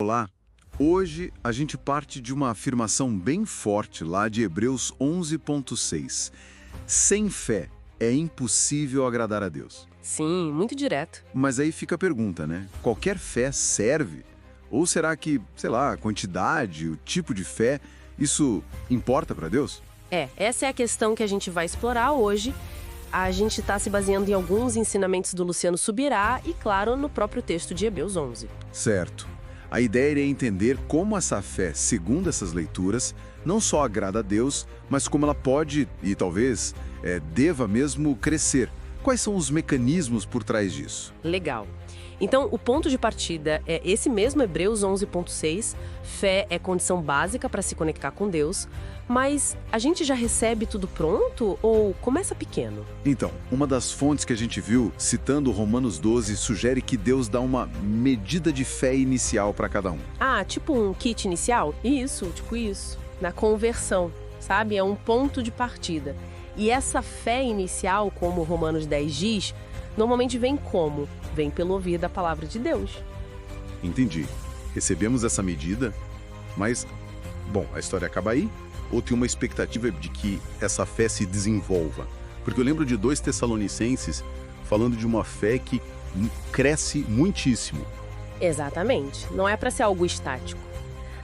Olá, hoje a gente parte de uma afirmação bem forte lá de Hebreus 11.6. Sem fé é impossível agradar a Deus. Sim, muito direto. Mas aí fica a pergunta, né? Qualquer fé serve? Ou será que, sei lá, a quantidade, o tipo de fé, isso importa para Deus? Essa é a questão que a gente vai explorar hoje. A gente está se baseando em alguns ensinamentos do Luciano Subirá e, claro, no próprio texto de Hebreus 11. Certo. A ideia é entender como essa fé, segundo essas leituras, não só agrada a Deus, mas como ela pode e talvez deva mesmo crescer. Quais são os mecanismos por trás disso? Legal. Então, o ponto de partida é esse mesmo Hebreus 11.6. Fé é condição básica para se conectar com Deus, mas a gente já recebe tudo pronto ou começa pequeno? Então, uma das fontes que a gente viu, citando Romanos 12, sugere que Deus dá uma medida de fé inicial para cada um. Ah, tipo um kit inicial? Isso, tipo isso. Na conversão, sabe? É um ponto de partida. E essa fé inicial, como Romanos 10 diz, normalmente vem como? Vem pelo ouvir da palavra de Deus. Entendi. Recebemos essa medida, mas, bom, a história acaba aí? Ou tem uma expectativa de que essa fé se desenvolva? Porque eu lembro de 2 Tessalonicenses falando de uma fé que cresce muitíssimo. Exatamente. Não é para ser algo estático.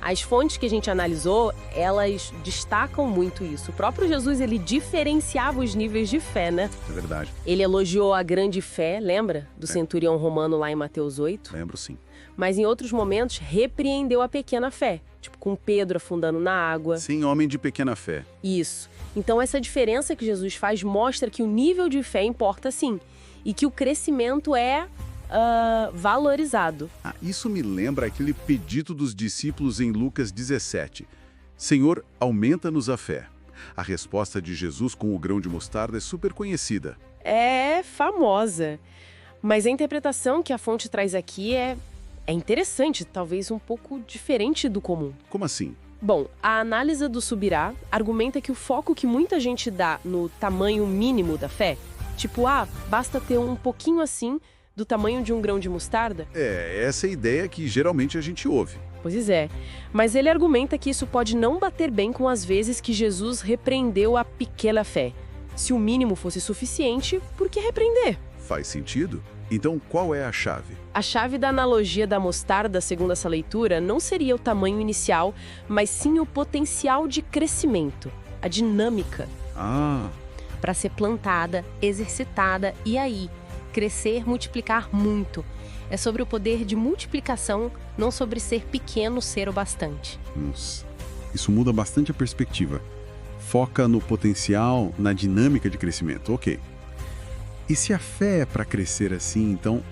As fontes que a gente analisou, elas destacam muito isso. O próprio Jesus, ele diferenciava os níveis de fé, né? É verdade. Ele elogiou a grande fé, lembra? Do centurião romano lá em Mateus 8. Lembro, sim. Mas em outros momentos, repreendeu a pequena fé. Tipo, com Pedro afundando na água. Sim, homem de pequena fé. Isso. Então, essa diferença que Jesus faz mostra que o nível de fé importa sim. E que o crescimento é valorizado. Isso me lembra aquele pedido dos discípulos em Lucas 17. Senhor, aumenta-nos a fé. A resposta de Jesus com o grão de mostarda é super conhecida. É famosa. Mas a interpretação que a fonte traz aqui é interessante, talvez um pouco diferente do comum. Como assim? Bom, a análise do Subirá argumenta que o foco que muita gente dá no tamanho mínimo da fé, tipo, basta ter um pouquinho assim do tamanho de um grão de mostarda? Essa é a ideia que geralmente a gente ouve. Pois é, mas ele argumenta que isso pode não bater bem com as vezes que Jesus repreendeu a pequena fé. Se o mínimo fosse suficiente, por que repreender? Faz sentido? Então, qual é a chave? A chave da analogia da mostarda, segundo essa leitura, não seria o tamanho inicial, mas sim o potencial de crescimento, a dinâmica. Para ser plantada, exercitada e aí crescer, multiplicar muito. É sobre o poder de multiplicação, não sobre ser pequeno, ser o bastante. Nossa, isso muda bastante a perspectiva. Foca no potencial, na dinâmica de crescimento. Ok. E se a fé é para crescer assim, então,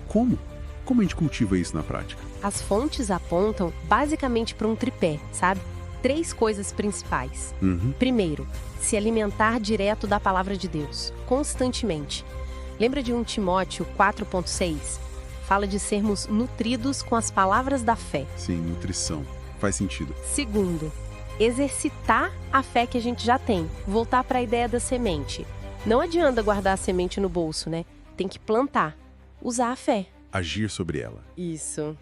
como? Como a gente cultiva isso na prática? As fontes apontam basicamente para um tripé, sabe? 3 coisas principais. Primeiro, se alimentar direto da palavra de Deus, constantemente. Lembra de 1 Timóteo 4.6? Fala de sermos nutridos com as palavras da fé. Sim, nutrição. Faz sentido. Segundo, exercitar a fé que a gente já tem. Voltar para a ideia da semente. Não adianta guardar a semente no bolso, né? Tem que plantar. Usar a fé. Agir sobre ela. Isso.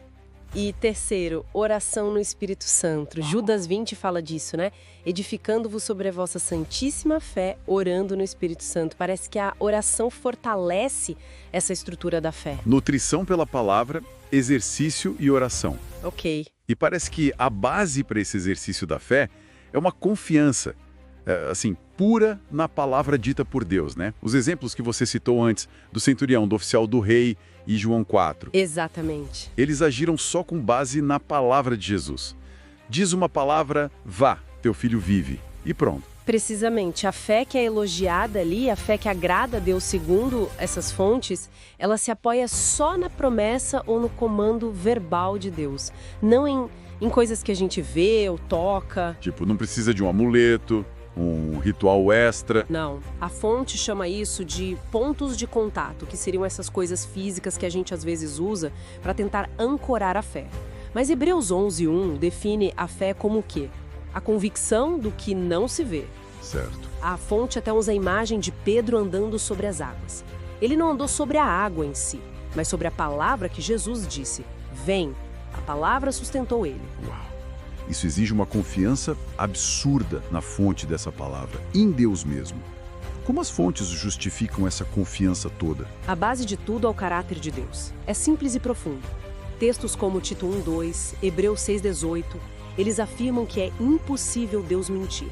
E terceiro, oração no Espírito Santo. Judas 20 fala disso, né? Edificando-vos sobre a vossa santíssima fé, orando no Espírito Santo. Parece que a oração fortalece essa estrutura da fé. Nutrição pela palavra, exercício e oração. Ok. E parece que a base para esse exercício da fé é uma confiança, pura na palavra dita por Deus, né? Os exemplos que você citou antes, do centurião, do oficial do rei e João 4. Exatamente. Eles agiram só com base na palavra de Jesus. Diz uma palavra, vá, teu filho vive. E pronto. Precisamente. A fé que é elogiada ali, a fé que agrada a Deus segundo essas fontes, ela se apoia só na promessa ou no comando verbal de Deus. Não em coisas que a gente vê ou toca. Tipo, não precisa de um amuleto, um ritual extra. Não. A fonte chama isso de pontos de contato, que seriam essas coisas físicas que a gente às vezes usa para tentar ancorar a fé. Mas Hebreus 11:1 define a fé como o quê? A convicção do que não se vê. Certo. A fonte até usa a imagem de Pedro andando sobre as águas. Ele não andou sobre a água em si, mas sobre a palavra que Jesus disse. Vem. A palavra sustentou ele. Uau! Isso exige uma confiança absurda na fonte dessa palavra, em Deus mesmo. Como as fontes justificam essa confiança toda? A base de tudo é o caráter de Deus. É simples e profundo. Textos como Tito 1:2, Hebreus 6:18, eles afirmam que é impossível Deus mentir.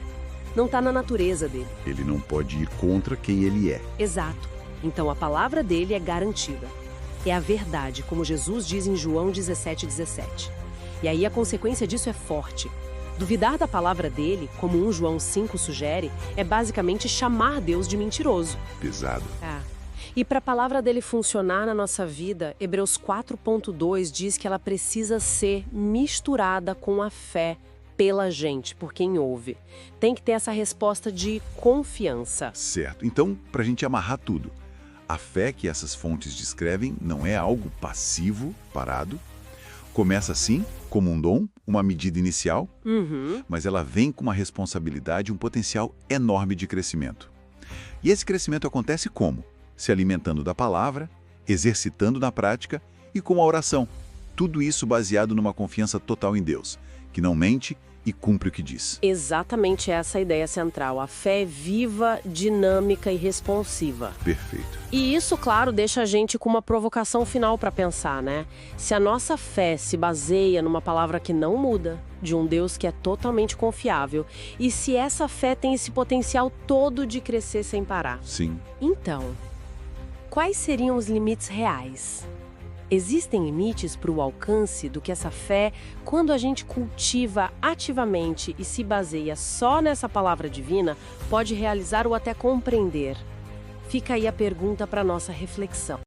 Não está na natureza dele. Ele não pode ir contra quem ele é. Exato. Então a palavra dele é garantida. É a verdade, como Jesus diz em João 17:17. E aí a consequência disso é forte. Duvidar da palavra dele, como 1 João 5 sugere, é basicamente chamar Deus de mentiroso. Pesado. E para a palavra dele funcionar na nossa vida, Hebreus 4.2 diz que ela precisa ser misturada com a fé pela gente, por quem ouve. Tem que ter essa resposta de confiança. Certo. Então, para a gente amarrar tudo, a fé que essas fontes descrevem não é algo passivo, parado. Começa assim, como um dom, uma medida inicial, mas ela vem com uma responsabilidade e um potencial enorme de crescimento. E esse crescimento acontece como? Se alimentando da palavra, exercitando na prática e com a oração. Tudo isso baseado numa confiança total em Deus, que não mente e cumpre o que diz. Exatamente essa a ideia central. A fé é viva, dinâmica e responsiva. Perfeito. E isso, claro, deixa a gente com uma provocação final para pensar, né? Se a nossa fé se baseia numa palavra que não muda, de um Deus que é totalmente confiável, e se essa fé tem esse potencial todo de crescer sem parar. Sim. Então, quais seriam os limites reais? Existem limites para o alcance do que essa fé, quando a gente cultiva ativamente e se baseia só nessa palavra divina, pode realizar ou até compreender? Fica aí a pergunta para nossa reflexão.